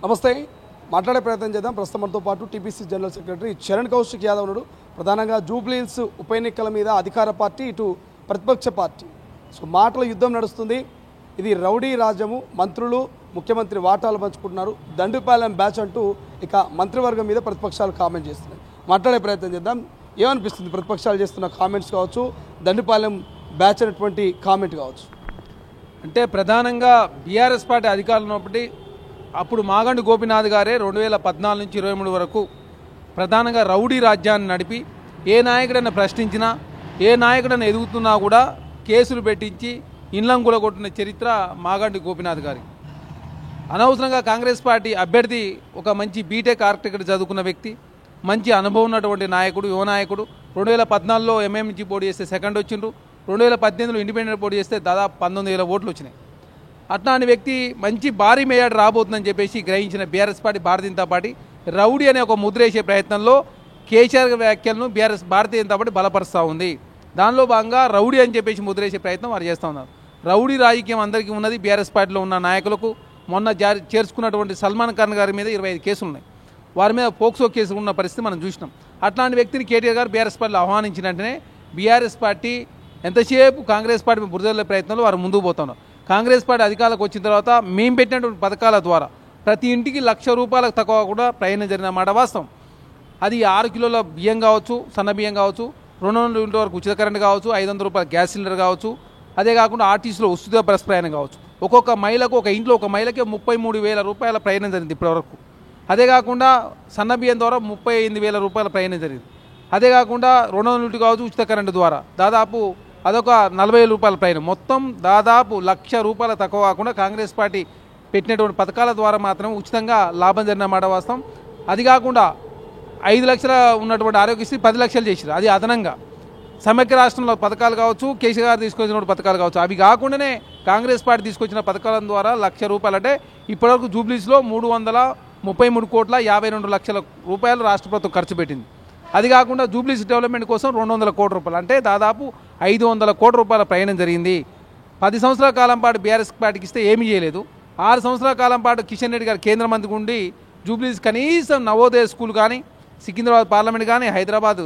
నమస్తే మాట్లాడే ప్రయత్నం చేద్దాం. ప్రస్తుతం మనతో పాటు TPC general secretary Charan Kaushik Yadav ఉన్నాడు. ప్రధానంగా జూబ్లీహిల్స్ ఉప ఎన్నికల మీద అధికార పార్టీ ఇటు ప్రతిపక్ష పార్టీ మాటల యుద్ధం నడుస్తుంది. ఇది రౌడీ రాజ్యము, మంత్రులు ముఖ్యమంత్రి వాటాలు పంచుకుంటున్నారు, దండుపాలెం బ్యాచ్ అంటూ ఇక మంత్రివర్గం మీద ప్రతిపక్షాలు కామెంట్ చేస్తున్నాయి. మాట్లాడే ప్రయత్నం చేద్దాం. ఏమనిపిస్తుంది ప్రతిపక్షాలు చేస్తున్న కామెంట్స్ కావచ్చు, దండుపాలెం బ్యాచ్ అనేటువంటి కామెంట్ కావచ్చు? అంటే ప్రధానంగా బీఆర్ఎస్ పార్టీ అధికారంలో ఉన్నప్పటి అప్పుడు మాగంటి గోపీనాథ్ గారే 2014 నుంచి 23 వరకు ప్రధానంగా రౌడీ రాజ్యాన్ని నడిపి ఏ నాయకుడైనా ప్రశ్నించినా, ఏ నాయకుడైనా ఎదుగుతున్నా కూడా కేసులు పెట్టించి ఇండ్లం కూలగొట్టిన చరిత్ర మాగంటి గోపీనాథ్ గారి. అనవసరంగా కాంగ్రెస్ పార్టీ అభ్యర్థి ఒక మంచి బీటెక్ ఆర్కిటెక్ట్ చదువుకున్న వ్యక్తి, మంచి అనుభవం ఉన్నటువంటి నాయకుడు, యువ నాయకుడు. 2014లో ఎంఎం నుంచి పోటీ చేస్తే సెకండ్ వచ్చిండ్రు, 2018లో ఇండిపెండెంట్ పోటీ చేస్తే దాదాపు 19,000 ఓట్లు వచ్చినాయి. అట్లాంటి వ్యక్తి మంచి భారీ మేయాడు రాబోతుందని చెప్పేసి గ్రహించిన BRS party, Bharatiya Janata party rowdy అనే ఒక ముద్ర వేసే ప్రయత్నంలో కేసీఆర్ వ్యాఖ్యలను భారతీయ జనతా పార్టీ బలపరుస్తూ ఉంది. దానిలో భాగంగా రౌడీ అని చెప్పేసి ముద్ర వేసే ప్రయత్నం వారు చేస్తూ ఉన్నారు. రౌడీ రాజకీయం అందరికీ ఉన్నది. బీఆర్ఎస్ పార్టీలో ఉన్న నాయకులకు మొన్న చేర్చుకున్నటువంటి సల్మాన్ ఖాన్ గారి మీద 25 కేసులు ఉన్నాయి. వారి మీద పోక్సో కేసులు ఉన్న పరిస్థితి మనం చూసినాం. అట్లాంటి వ్యక్తిని కేటీఆర్ గారు బీఆర్ఎస్ పార్టీలో ఆహ్వానించినట్టునే బీఆర్ఎస్ పార్టీ ఎంతసేపు కాంగ్రెస్ పార్టీ బురదలే ప్రయత్నంలో వారు ముందుకు పోతున్నారు. కాంగ్రెస్ పార్టీ అధికారులకు వచ్చిన తర్వాత మేము పెట్టినటువంటి పథకాల ద్వారా ప్రతి ఇంటికి ₹1,00,000 తక్కువ కూడా ప్రయాణం జరిగిన మాట వాస్తవం. అది 6 కిలోల బియ్యం కావచ్చు, సన్న బియ్యం కావచ్చు, 200 యూనిట్ల వరకు ఉచిత కరెంట్ కావచ్చు, ₹500 గ్యాస్ సిలిండర్ కావచ్చు, అదే కాకుండా ఆర్టీసీలో ఉచిత బస్ ప్రయాణం కావచ్చు. ఒక్కొక్క మహిళకు, ఒక ఇంట్లో ఒక మహిళకే ₹33,000 ప్రయాణం జరిగింది ఇప్పటివరకు. అదే కాకుండా సన్న బియ్యం ద్వారా ₹38,000 ప్రయాణం జరిగింది. అదే కాకుండా 200 యూనిట్లు కావచ్చు, ఉచిత కరెంటు ద్వారా దాదాపు అదొక ₹40,000 ప్రయాణం. మొత్తం దాదాపు ₹1,00,000 తక్కువ కాకుండా కాంగ్రెస్ పార్టీ పెట్టినటువంటి పథకాల ద్వారా మాత్రం ఉచితంగా లాభం జరిగిన మాట వాస్తవం. అది కాకుండా 5 లక్షల ఉన్నటువంటి ఆరోగ్యశ్రీ 10 లక్షలు చేసారు. అది అదనంగా సమైక్య రాష్ట్రంలో పథకాలు కావచ్చు, కేసీఆర్ గారు తీసుకొచ్చిన పథకాలు కావచ్చు, అవి కాకుండానే కాంగ్రెస్ పార్టీ తీసుకొచ్చిన పథకాల ద్వారా ₹1,00,000 అంటే ఇప్పటివరకు జూబ్లీస్లో 333,52,00,000 రాష్ట్ర ప్రభుత్వం ఖర్చు పెట్టింది. అది కాకుండా జూబ్లీస్ డెవలప్మెంట్ కోసం ₹200 కోట్ల, అంటే దాదాపు ₹500 కోట్ల ప్రయాణం జరిగింది. 10 సంవత్సరాల కాలం పాటు బీఆర్ఎస్ పార్టీకి ఇస్తే ఏమీ చేయలేదు. 6 సంవత్సరాల కాలం పాటు కిషన్ రెడ్డి గారు కేంద్ర మంత్రి ఉండి జూబ్లీస్ కనీసం నవోదయ స్కూల్ కానీ, సికింద్రాబాద్ పార్లమెంట్ కానీ, హైదరాబాద్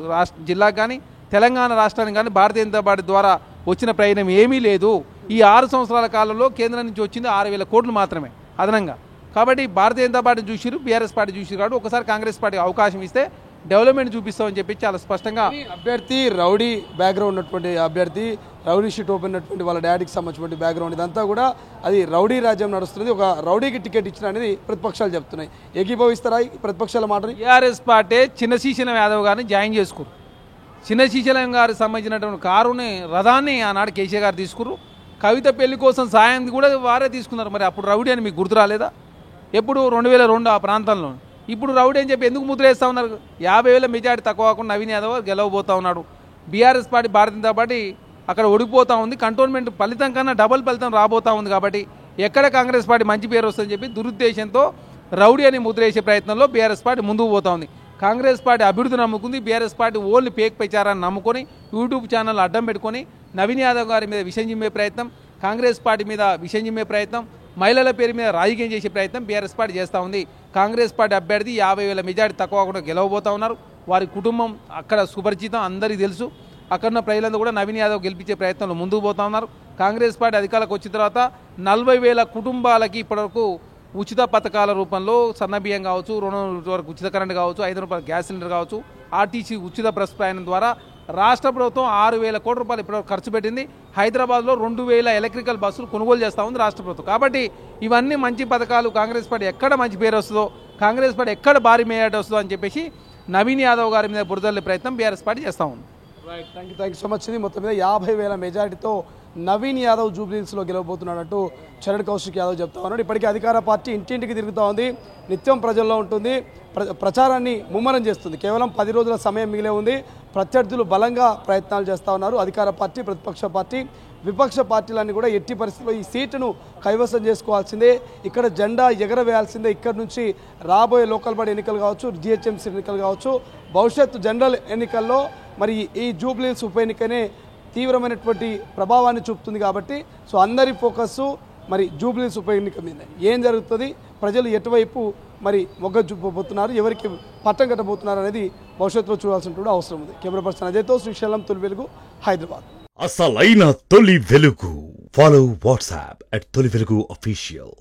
జిల్లాకు కానీ, తెలంగాణ రాష్ట్రానికి కానీ భారతీయ జనతా పార్టీ ద్వారా వచ్చిన ప్రయాణం ఏమీ లేదు. ఈ 6 సంవత్సరాల కాలంలో కేంద్రం నుంచి వచ్చింది 6,000 కోట్లు మాత్రమే అదనంగా. కాబట్టి భారతీయ జనతా పార్టీ చూసిరు, బీఆర్ఎస్ పార్టీ చూసిరు. కాబట్టి ఒకసారి కాంగ్రెస్ పార్టీకి అవకాశం ఇస్తే డెవలప్మెంట్ చూపిస్తామని చెప్పి చాలా స్పష్టంగా. అభ్యర్థి రౌడీ బ్యాక్గ్రౌండ్ ఉన్నటువంటి అభ్యర్థి, రౌడీ షీట్ ఓపెన్ ఉన్నటువంటి వాళ్ళ డాడీకి సంబంధించినటువంటి బ్యాక్గ్రౌండ్, ఇదంతా కూడా అది రౌడీ రాజ్యం నడుస్తుంది. ఒక రౌడీకి టికెట్ ఇచ్చిన అనేది ప్రతిపక్షాలు చెప్తున్నాయి. ఏకీభవిస్తారా ప్రతిపక్షాల మాటని? టీఆర్ఎస్ పార్టీ చిన్న శ్రీశైలం యాదవ్ గారిని జాయిన్ చేసుకురు. చిన్న శ్రీశైలం గారికి సంబంధించినటువంటి కారుని, రథాన్ని ఆనాడు కేసీఆర్ గారు తీసుకురు. కవిత పెళ్లి కోసం సాయం కూడా వారే తీసుకున్నారు. మరి అప్పుడు రౌడీ అని మీకు గుర్తు రాలేదా? ఎప్పుడు 2002 ఆ ప్రాంతంలో. ఇప్పుడు రౌడీ అని చెప్పి ఎందుకు ముద్ర వేస్తూ ఉన్నారు? 50,000 మెజార్టీ తక్కువ కాకుండా నవీన్ యాదవ్ గెలవబోతూ ఉన్నాడు. BRS party, Bharatiya Janata party అక్కడ ఓడిపోతూ ఉంది. కంటోన్మెంట్ ఫలితం కన్నా డబుల్ ఫలితం రాబోతూ ఉంది. కాబట్టి ఎక్కడ కాంగ్రెస్ పార్టీ మంచి పేరు వస్తుందని చెప్పి దురుద్దేశంతో రౌడీ అని ముద్ర వేసే ప్రయత్నంలో బీఆర్ఎస్ పార్టీ ముందుకు పోతూ ఉంది. కాంగ్రెస్ పార్టీ అభివృద్ధి నమ్ముకుంది. బీఆర్ఎస్ పార్టీ ఓన్లీ పేక్ ప్రచారాన్ని నమ్ముకొని యూట్యూబ్ ఛానల్ అడ్డం పెట్టుకొని నవీన్ యాదవ్ గారి మీద విషం చిమ్మే ప్రయత్నం, కాంగ్రెస్ పార్టీ మీద విషం చిమ్మే ప్రయత్నం, మహిళల పేరు మీద రాజకీయం చేసే ప్రయత్నం బీఆర్ఎస్ పార్టీ చేస్తూ ఉంది. కాంగ్రెస్ పార్టీ అభ్యర్థి 50,000 మెజార్టీ తక్కువ కూడా గెలవబోతూ ఉన్నారు. వారి కుటుంబం అక్కడ సుపరిచితం, అందరికీ తెలుసు. అక్కడున్న ప్రజలందరూ కూడా నవీన్ యాదవ్ గెలిపించే ప్రయత్నంలో ముందుకు పోతూ ఉన్నారు. కాంగ్రెస్ పార్టీ అధికారులకు వచ్చిన తర్వాత 40,000 కుటుంబాలకి ఇప్పటివరకు ఉచిత పథకాల రూపంలో సన్న బియ్యం కావచ్చు, 200 వరకు ఉచిత కరెంట్ కావచ్చు, ₹500 గ్యాస్ సిలిండర్ కావచ్చు, ఆర్టీసీ ఉచిత బస్ ప్రయాణం ద్వారా రాష్ట్ర ప్రభుత్వం ₹6,000 కోట్ల ఇప్పటివరకు ఖర్చు పెట్టింది. హైదరాబాద్లో 2,000 ఎలక్ట్రికల్ బస్సులు కొనుగోలు చేస్తూ ఉంది రాష్ట్ర ప్రభుత్వం. కాబట్టి ఇవన్నీ మంచి పథకాలు. కాంగ్రెస్ పార్టీ ఎక్కడ మంచి పేరు వస్తుందో, కాంగ్రెస్ పార్టీ ఎక్కడ భారీ మేయాట వస్తుందో అని చెప్పేసి నవీన్ యాదవ్ గారి మీద బురదల్లే ప్రయత్నం బీఆర్ఎస్ పార్టీ చేస్తూ ఉంది. Right, thank you so much. మొత్తం మీద 50,000 మెజారిటీతో నవీన్ యాదవ్ జూబ్లీహిల్స్లో గెలవబోతున్నాడంటూ చరణ్ కౌశిక్ యాదవ్ చెప్తా ఉన్నాడు. ఇప్పటికీ అధికార పార్టీ ఇంటింటికి తిరుగుతూ ఉంది, నిత్యం ప్రజల్లో ఉంటుంది, ప్రచారాన్ని ముమ్మరం చేస్తుంది. కేవలం 10 రోజుల సమయం మిగిలే ఉంది. ప్రత్యర్థులు బలంగా ప్రయత్నాలు చేస్తూ ఉన్నారు. అధికార పార్టీ, ప్రతిపక్ష పార్టీ, విపక్ష పార్టీలన్నీ కూడా ఎట్టి పరిస్థితుల్లో ఈ సీటును కైవసం చేసుకోవాల్సిందే, ఇక్కడ జెండా ఎగరవేయాల్సిందే. ఇక్కడ నుంచి రాబోయే లోకల్ బాడీ ఎన్నికలు కావచ్చు, జిహెచ్ఎంసీ ఎన్నికలు కావచ్చు, భవిష్యత్తు జనరల్ ఎన్నికల్లో మరి ఈ జూబ్లీహిల్స్ ఉప ఎన్నికనే తీవ్రమైనటువంటి ప్రభావాన్ని చూపుతుంది. కాబట్టి అందరి ఫోకస్ మరి జూబ్లీస్ ఉప ఎన్నిక మీద ఏం జరుగుతుంది, ప్రజలు ఎటువైపు మరి మొగ్గ చూపబోతున్నారు, ఎవరికి పట్టం కట్టబోతున్నారు అనేది భవిష్యత్తులో చూడాల్సిన అవసరం ఉంది. కెమెరా పర్సన్ అజయ్తో శ్రీశైలం, తొలి వెలుగు, హైదరాబాద్. అసలైన తొలి వెలుగు. ఫాలో వాట్సాప్ @తొలి వెలుగు official.